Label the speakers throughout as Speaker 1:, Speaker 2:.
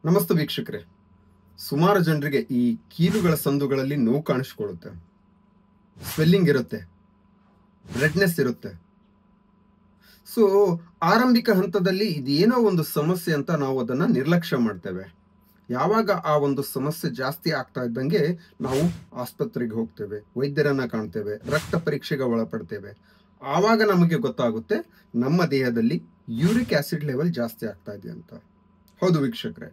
Speaker 1: ನಮಸ್ತೆ ವೀಕ್ಷಕರೇ. ಸುಮಾರು ಜನರಿಗೆ ಈ ಕೀಲುಗಳ ಸಂದುಗಳಲ್ಲಿ ನೋವು ಕಾಣಿಸ್ಕೊಳ್ಳುತ್ತೆ, ಸ್ವೆಲ್ಲಿಂಗ್ ಇರುತ್ತೆ, ರೆಡ್ನೆಸ್ ಇರುತ್ತೆ. ಸೊ ಆರಂಭಿಕ ಹಂತದಲ್ಲಿ ಇದೇನೋ ಒಂದು ಸಮಸ್ಯೆ ಅಂತ ನಾವು ಅದನ್ನು ನಿರ್ಲಕ್ಷ್ಯ ಮಾಡ್ತೇವೆ. ಯಾವಾಗ ಆ ಒಂದು ಸಮಸ್ಯೆ ಜಾಸ್ತಿ ಆಗ್ತಾ ಇದ್ದಂಗೆ ನಾವು ಆಸ್ಪತ್ರೆಗೆ ಹೋಗ್ತೇವೆ, ವೈದ್ಯರನ್ನ ಕಾಣ್ತೇವೆ, ರಕ್ತ ಪರೀಕ್ಷೆಗೆ ಒಳಪಡ್ತೇವೆ. ಆವಾಗ ನಮಗೆ ಗೊತ್ತಾಗುತ್ತೆ ನಮ್ಮ ದೇಹದಲ್ಲಿ ಯೂರಿಕ್ ಆಸಿಡ್ ಲೆವೆಲ್ ಜಾಸ್ತಿ ಆಗ್ತಾ ಇದೆ ಅಂತ. ಹೌದು ವೀಕ್ಷಕರೇ,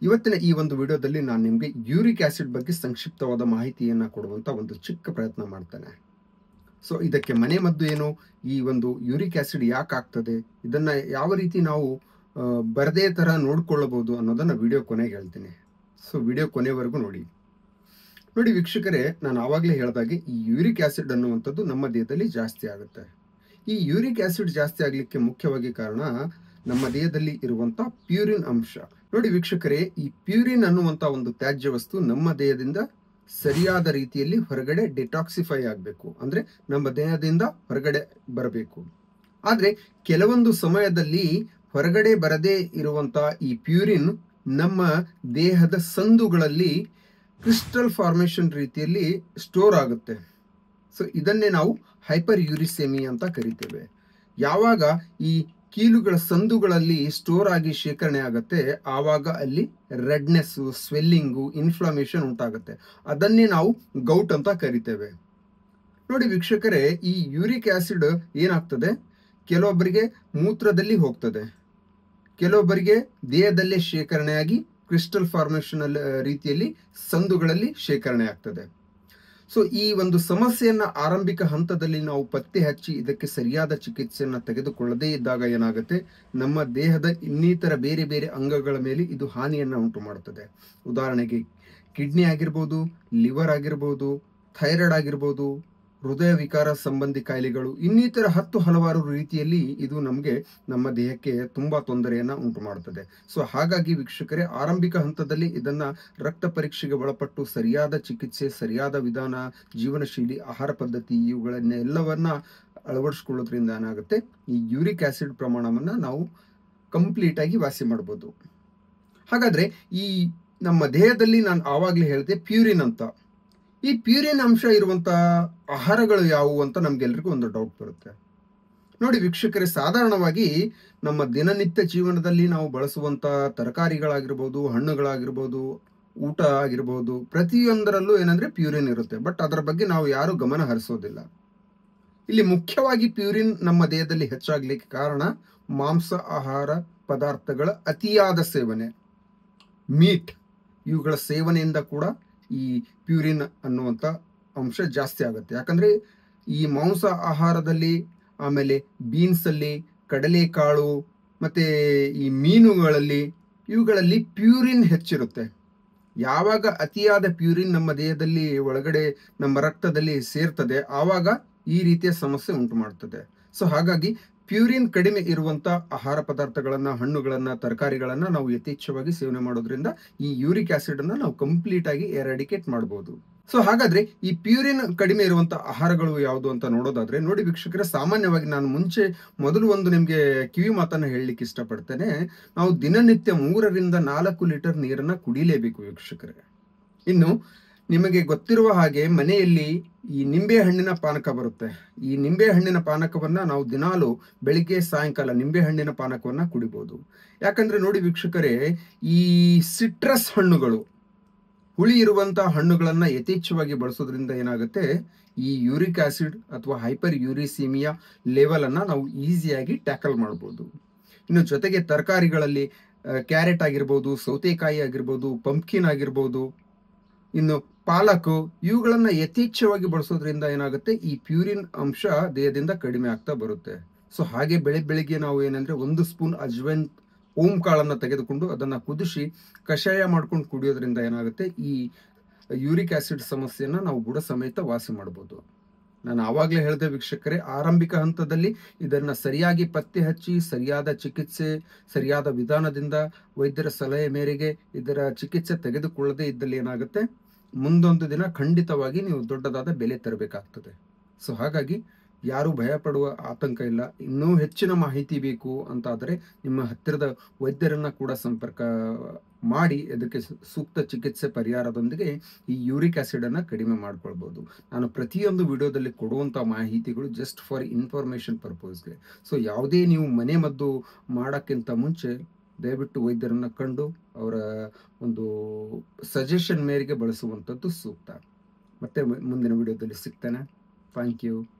Speaker 1: ಇವತ್ತಿನ ಈ ಒಂದು ವಿಡಿಯೋದಲ್ಲಿ ನಾನು ನಿಮಗೆ ಯೂರಿಕ್ ಆಸಿಡ್ ಬಗ್ಗೆ ಸಂಕ್ಷಿಪ್ತವಾದ ಮಾಹಿತಿಯನ್ನು ಕೊಡುವಂಥ ಒಂದು ಚಿಕ್ಕ ಪ್ರಯತ್ನ ಮಾಡ್ತೇನೆ. ಸೊ ಇದಕ್ಕೆ ಮನೆ ಮದ್ದು ಏನು, ಈ ಒಂದು ಯೂರಿಕ್ ಆಸಿಡ್ ಯಾಕೆ ಆಗ್ತದೆ, ಇದನ್ನು ಯಾವ ರೀತಿ ನಾವು ಬರದೇ ಥರ ನೋಡ್ಕೊಳ್ಳಬಹುದು ಅನ್ನೋದನ್ನು ವಿಡಿಯೋ ಕೊನೆಗೆ ಹೇಳ್ತೀನಿ. ಸೊ ವಿಡಿಯೋ ಕೊನೆವರೆಗೂ ನೋಡಿ ವೀಕ್ಷಕರೇ, ನಾನು ಆವಾಗಲೇ ಹೇಳಿದಾಗೆ ಈ ಯೂರಿಕ್ ಆಸಿಡ್ ಅನ್ನುವಂಥದ್ದು ನಮ್ಮ ದೇಹದಲ್ಲಿ ಜಾಸ್ತಿ ಆಗುತ್ತೆ. ಈ ಯೂರಿಕ್ ಆಸಿಡ್ ಜಾಸ್ತಿ ಆಗಲಿಕ್ಕೆ ಮುಖ್ಯವಾಗಿ ಕಾರಣ ನಮ್ಮ ದೇಹದಲ್ಲಿ ಇರುವಂಥ ಪ್ಯೂರಿನ್ ಅಂಶ. ನೋಡಿ ವೀಕ್ಷಕರೇ, ಈ ಪ್ಯೂರಿನ್ ಅನ್ನುವಂಥ ಒಂದು ತ್ಯಾಜ್ಯ ವಸ್ತು ನಮ್ಮ ದೇಹದಿಂದ ಸರಿಯಾದ ರೀತಿಯಲ್ಲಿ ಹೊರಗಡೆ ಡಿಟಾಕ್ಸಿಫೈ ಆಗಬೇಕು, ಅಂದರೆ ನಮ್ಮ ದೇಹದಿಂದ ಹೊರಗಡೆ ಬರಬೇಕು. ಆದರೆ ಕೆಲವೊಂದು ಸಮಯದಲ್ಲಿ ಹೊರಗಡೆ ಬರದೇ ಇರುವಂಥ ಈ ಪ್ಯೂರಿನ್ ನಮ್ಮ ದೇಹದ ಸಂದುಗಳಲ್ಲಿ ಕ್ರಿಸ್ಟಲ್ ಫಾರ್ಮೇಷನ್ ರೀತಿಯಲ್ಲಿ ಸ್ಟೋರ್ ಆಗುತ್ತೆ. ಸೊ ಇದನ್ನೇ ನಾವು ಹೈಪರ್ ಯೂರಿಸೆಮಿ ಅಂತ ಕರಿತೇವೆ. ಯಾವಾಗ ಈ ಕೀಲುಗಳ ಸಂದುಗಳಲ್ಲಿ ಸ್ಟೋರ್ ಆಗಿ ಶೇಖರಣೆ ಆಗುತ್ತೆ, ಆವಾಗ ಅಲ್ಲಿ ರೆಡ್ನೆಸ್ಸು, ಸ್ವೆಲ್ಲಿಂಗು, ಇನ್ಫ್ಲಮೇಷನ್ ಉಂಟಾಗುತ್ತೆ. ಅದನ್ನೇ ನಾವು ಗೌಟ್ ಅಂತ ಕರಿತೇವೆ. ನೋಡಿ ವೀಕ್ಷಕರೇ, ಈ ಯೂರಿಕ್ ಆಸಿಡ್ ಏನಾಗ್ತದೆ, ಕೆಲವೊಬ್ಬರಿಗೆ ಮೂತ್ರದಲ್ಲಿ ಹೋಗ್ತದೆ, ಕೆಲವೊಬ್ಬರಿಗೆ ದೇಹದಲ್ಲೇ ಶೇಖರಣೆಯಾಗಿ ಕ್ರಿಸ್ಟಲ್ ಫಾರ್ಮೇಷನ್ ರೀತಿಯಲ್ಲಿ ಸಂದುಗಳಲ್ಲಿ ಶೇಖರಣೆ ಆಗ್ತದೆ. ಸೊ ಈ ಒಂದು ಸಮಸ್ಯೆಯನ್ನು ಆರಂಭಿಕ ಹಂತದಲ್ಲಿ ನಾವು ಪತ್ತೆ ಹಚ್ಚಿ ಇದಕ್ಕೆ ಸರಿಯಾದ ಚಿಕಿತ್ಸೆಯನ್ನು ತೆಗೆದುಕೊಳ್ಳದೇ ಇದ್ದಾಗ ಏನಾಗುತ್ತೆ, ನಮ್ಮ ದೇಹದ ಇನ್ನಿತರ ಬೇರೆ ಬೇರೆ ಅಂಗಗಳ ಮೇಲೆ ಇದು ಹಾನಿಯನ್ನು ಉಂಟು ಮಾಡುತ್ತದೆ. ಉದಾಹರಣೆಗೆ ಕಿಡ್ನಿ ಆಗಿರ್ಬೋದು, ಲಿವರ್ ಆಗಿರ್ಬೋದು, ಥೈರಾಯ್ಡ್ ಆಗಿರ್ಬೋದು, ಹೃದಯ ವಿಕಾರ ಸಂಬಂಧಿ ಕಾಯಿಲೆಗಳು, ಇನ್ನಿತರ ಹಲವಾರು ರೀತಿಯಲ್ಲಿ ಇದು ನಮಗೆ ನಮ್ಮ ದೇಹಕ್ಕೆ ತುಂಬ ತೊಂದರೆಯನ್ನು ಉಂಟು ಮಾಡುತ್ತದೆ. ಸೊ ಹಾಗಾಗಿ ವೀಕ್ಷಕರೇ, ಆರಂಭಿಕ ಹಂತದಲ್ಲಿ ಇದನ್ನು ರಕ್ತ ಪರೀಕ್ಷೆಗೆ ಒಳಪಟ್ಟು ಸರಿಯಾದ ಚಿಕಿತ್ಸೆ, ಸರಿಯಾದ ವಿಧಾನ, ಜೀವನಶೈಲಿ, ಆಹಾರ ಪದ್ಧತಿ ಇವುಗಳನ್ನೆಲ್ಲವನ್ನ ಅಳವಡಿಸ್ಕೊಳ್ಳೋದ್ರಿಂದ ಏನಾಗುತ್ತೆ, ಈ ಯೂರಿಕ್ ಆಸಿಡ್ ಪ್ರಮಾಣವನ್ನು ನಾವು ಕಂಪ್ಲೀಟಾಗಿ ವಾಸಿ ಮಾಡ್ಬೋದು. ಹಾಗಾದರೆ ಈ ನಮ್ಮ ದೇಹದಲ್ಲಿ ನಾನು ಆವಾಗಲೇ ಹೇಳಿದೆ ಪ್ಯೂರಿನ್ ಅಂತ. ಈ ಪ್ಯೂರಿನ್ ಅಂಶ ಇರುವಂಥ ಆಹಾರಗಳು ಯಾವುವು ಅಂತ ನಮಗೆಲ್ಲರಿಗೂ ಒಂದು ಡೌಟ್ ಬರುತ್ತೆ. ನೋಡಿ ವೀಕ್ಷಕರೇ, ಸಾಧಾರಣವಾಗಿ ನಮ್ಮ ದಿನನಿತ್ಯ ಜೀವನದಲ್ಲಿ ನಾವು ಬಳಸುವಂಥ ತರಕಾರಿಗಳಾಗಿರ್ಬೋದು, ಹಣ್ಣುಗಳಾಗಿರ್ಬೋದು, ಊಟ ಆಗಿರ್ಬೋದು, ಪ್ರತಿಯೊಂದರಲ್ಲೂ ಏನಂದರೆ ಪ್ಯೂರಿನ್ ಇರುತ್ತೆ. ಬಟ್ ಅದರ ಬಗ್ಗೆ ನಾವು ಯಾರೂ ಗಮನ ಹರಿಸೋದಿಲ್ಲ. ಇಲ್ಲಿ ಮುಖ್ಯವಾಗಿ ಪ್ಯೂರಿನ್ ನಮ್ಮ ದೇಹದಲ್ಲಿ ಹೆಚ್ಚಾಗಲಿಕ್ಕೆ ಕಾರಣ ಮಾಂಸ ಆಹಾರ ಪದಾರ್ಥಗಳ ಅತಿಯಾದ ಸೇವನೆ, ಮೀಟ್, ಇವುಗಳ ಸೇವನೆಯಿಂದ ಕೂಡ ಈ ಪ್ಯೂರಿನ್ ಅನ್ನುವಂಥ ಅಂಶ ಜಾಸ್ತಿ ಆಗುತ್ತೆ. ಯಾಕಂದರೆ ಈ ಮಾಂಸ ಆಹಾರದಲ್ಲಿ, ಆಮೇಲೆ ಬೀನ್ಸಲ್ಲಿ, ಕಡಲೆಕಾಳು ಮತ್ತು ಈ ಮೀನುಗಳಲ್ಲಿ, ಇವುಗಳಲ್ಲಿ ಪ್ಯೂರಿನ್ ಹೆಚ್ಚಿರುತ್ತೆ. ಯಾವಾಗ ಅತಿಯಾದ ಪ್ಯೂರಿನ್ ನಮ್ಮ ದೇಹದಲ್ಲಿ ಒಳಗಡೆ ನಮ್ಮ ರಕ್ತದಲ್ಲಿ ಸೇರ್ತದೆ, ಆವಾಗ ಈ ರೀತಿಯ ಸಮಸ್ಯೆ ಉಂಟು ಮಾಡ್ತದೆ. ಸೊ ಹಾಗಾಗಿ ಪ್ಯೂರಿನ್ ಕಡಿಮೆ ಇರುವಂಥ ಆಹಾರ ಪದಾರ್ಥಗಳನ್ನು, ಹಣ್ಣುಗಳನ್ನು, ತರಕಾರಿಗಳನ್ನು ನಾವು ಯಥೇಚ್ಛವಾಗಿ ಸೇವನೆ ಮಾಡೋದ್ರಿಂದ ಈ ಯೂರಿಕ್ ಆಸಿಡನ್ನು ನಾವು ಕಂಪ್ಲೀಟಾಗಿ ಎರಾಡಿಕೇಟ್ ಮಾಡ್ಬೋದು. ಸೊ ಹಾಗಾದರೆ ಈ ಪ್ಯೂರಿನ್ ಕಡಿಮೆ ಇರುವಂಥ ಆಹಾರಗಳು ಯಾವುದು ಅಂತ ನೋಡೋದಾದರೆ, ನೋಡಿ ವೀಕ್ಷಕರೇ, ಸಾಮಾನ್ಯವಾಗಿ ನಾನು ಮೊದಲು ಒಂದು ನಿಮಗೆ ಕಿವಿ ಮಾತನ್ನು ಹೇಳಲಿಕ್ಕೆ ಇಷ್ಟಪಡ್ತೇನೆ. ನಾವು ದಿನನಿತ್ಯ 3 ರಿಂದ 4 ಲೀಟರ್ ನೀರನ್ನು ಕುಡಿಲೇಬೇಕು ವೀಕ್ಷಕರೇ. ಇನ್ನು ನಿಮಗೆ ಗೊತ್ತಿರುವ ಹಾಗೆ ಮನೆಯಲ್ಲಿ ಈ ನಿಂಬೆ ಹಣ್ಣಿನ ಪಾನಕ ಬರುತ್ತೆ. ಈ ನಿಂಬೆ ಹಣ್ಣಿನ ಪಾನಕವನ್ನು ನಾವು ದಿನಾಲು ಬೆಳಿಗ್ಗೆ ಸಾಯಂಕಾಲ ನಿಂಬೆ ಹಣ್ಣಿನ ಪಾನಕವನ್ನು ಕುಡಿಬೋದು. ಯಾಕಂದರೆ ನೋಡಿ ವೀಕ್ಷಕರೇ, ಈ ಸಿಟ್ರಸ್ ಹಣ್ಣುಗಳು, ಹುಳಿ ಇರುವಂಥ ಹಣ್ಣುಗಳನ್ನು ಯಥೇಚ್ಛವಾಗಿ ಬಳಸೋದ್ರಿಂದ ಏನಾಗುತ್ತೆ, ಈ ಯೂರಿಕ್ ಆಸಿಡ್ ಅಥವಾ ಹೈಪರ್ ಯೂರಿಸೀಮಿಯಾ ಲೆವೆಲನ್ನು ನಾವು ಈಸಿಯಾಗಿ ಟ್ಯಾಕಲ್ ಮಾಡ್ಬೋದು. ಇನ್ನು ಜೊತೆಗೆ ತರಕಾರಿಗಳಲ್ಲಿ ಕ್ಯಾರೆಟ್ ಆಗಿರ್ಬೋದು, ಸೌತೆಕಾಯಿ ಆಗಿರ್ಬೋದು, ಪಂಪ್ಕಿನ್ ಆಗಿರ್ಬೋದು, ಇನ್ನು ಪಾಲಕು, ಇವುಗಳನ್ನು ಯಥೇಚ್ಛವಾಗಿ ಬಳಸೋದ್ರಿಂದ ಏನಾಗುತ್ತೆ, ಈ ಪ್ಯೂರಿನ್ ಅಂಶ ದೇಹದಿಂದ ಕಡಿಮೆ ಆಗ್ತಾ ಬರುತ್ತೆ. ಸೊ ಹಾಗೆ ಬೆಳಿಗ್ಗೆ ನಾವು ಏನಂದರೆ 1 ಸ್ಪೂನ್ ಅಜ್ವೈನ್ ಓಂ ಕಾಳನ್ನು ತೆಗೆದುಕೊಂಡು ಅದನ್ನು ಕುದಿಸಿ ಕಷಾಯ ಮಾಡ್ಕೊಂಡು ಕುಡಿಯೋದ್ರಿಂದ ಏನಾಗುತ್ತೆ, ಈ ಯೂರಿಕ್ ಆಸಿಡ್ ಸಮಸ್ಯೆಯನ್ನು ನಾವು ಬುಡ ಸಮೇತ ವಾಸಿ ಮಾಡ್ಬೋದು. ನಾನು ಆವಾಗಲೇ ಹೇಳಿದೆ ವೀಕ್ಷಕರೇ, ಆರಂಭಿಕ ಹಂತದಲ್ಲಿ ಇದನ್ನು ಸರಿಯಾಗಿ ಪತ್ತೆ ಹಚ್ಚಿ ಸರಿಯಾದ ಚಿಕಿತ್ಸೆ, ಸರಿಯಾದ ವಿಧಾನದಿಂದ ವೈದ್ಯರ ಸಲಹೆ ಮೇರೆಗೆ ಇದರ ಚಿಕಿತ್ಸೆ ತೆಗೆದುಕೊಳ್ಳದೇ ಇದ್ದಲ್ಲಿ ಏನಾಗುತ್ತೆ, ಮುಂದೊಂದು ದಿನ ಖಂಡಿತವಾಗಿ ನೀವು ದೊಡ್ಡದಾದ ಬೆಲೆ ತರಬೇಕಾಗ್ತದೆ. ಸೊ ಹಾಗಾಗಿ ಯಾರೂ ಭಯಪಡುವ ಆತಂಕ ಇಲ್ಲ. ಇನ್ನೂ ಹೆಚ್ಚಿನ ಮಾಹಿತಿ ಬೇಕು ಅಂತಾದರೆ ನಿಮ್ಮ ಹತ್ತಿರದ ವೈದ್ಯರನ್ನು ಕೂಡ ಸಂಪರ್ಕ ಮಾಡಿ ಅದಕ್ಕೆ ಸೂಕ್ತ ಚಿಕಿತ್ಸೆ ಪರಿಹಾರದೊಂದಿಗೆ ಈ ಯೂರಿಕ್ ಆ್ಯಸಿಡನ್ನು ಕಡಿಮೆ ಮಾಡ್ಕೊಳ್ಬೋದು. ನಾನು ಪ್ರತಿಯೊಂದು ವಿಡಿಯೋದಲ್ಲಿ ಕೊಡುವಂಥ ಮಾಹಿತಿಗಳು ಜಸ್ಟ್ ಫಾರ್ ಇನ್ಫಾರ್ಮೇಷನ್ ಪರ್ಪಸ್ಗೆ. ಸೊ ಯಾವುದೇ ನೀವು ಮನೆ ಮದ್ದು ಮಾಡೋಕ್ಕಿಂತ ಮುಂಚೆ ದಯವಿಟ್ಟು ವೈದ್ಯರನ್ನು ಕಂಡು ಅವರ ಒಂದು ಸಜೆಷನ್ ಮೇರೆಗೆ ಬಳಸುವಂಥದ್ದು ಸೂಕ್ತ. ಮತ್ತೆ ಮುಂದಿನ ವಿಡಿಯೋದಲ್ಲಿ ಸಿಗ್ತೇನೆ. Thank you.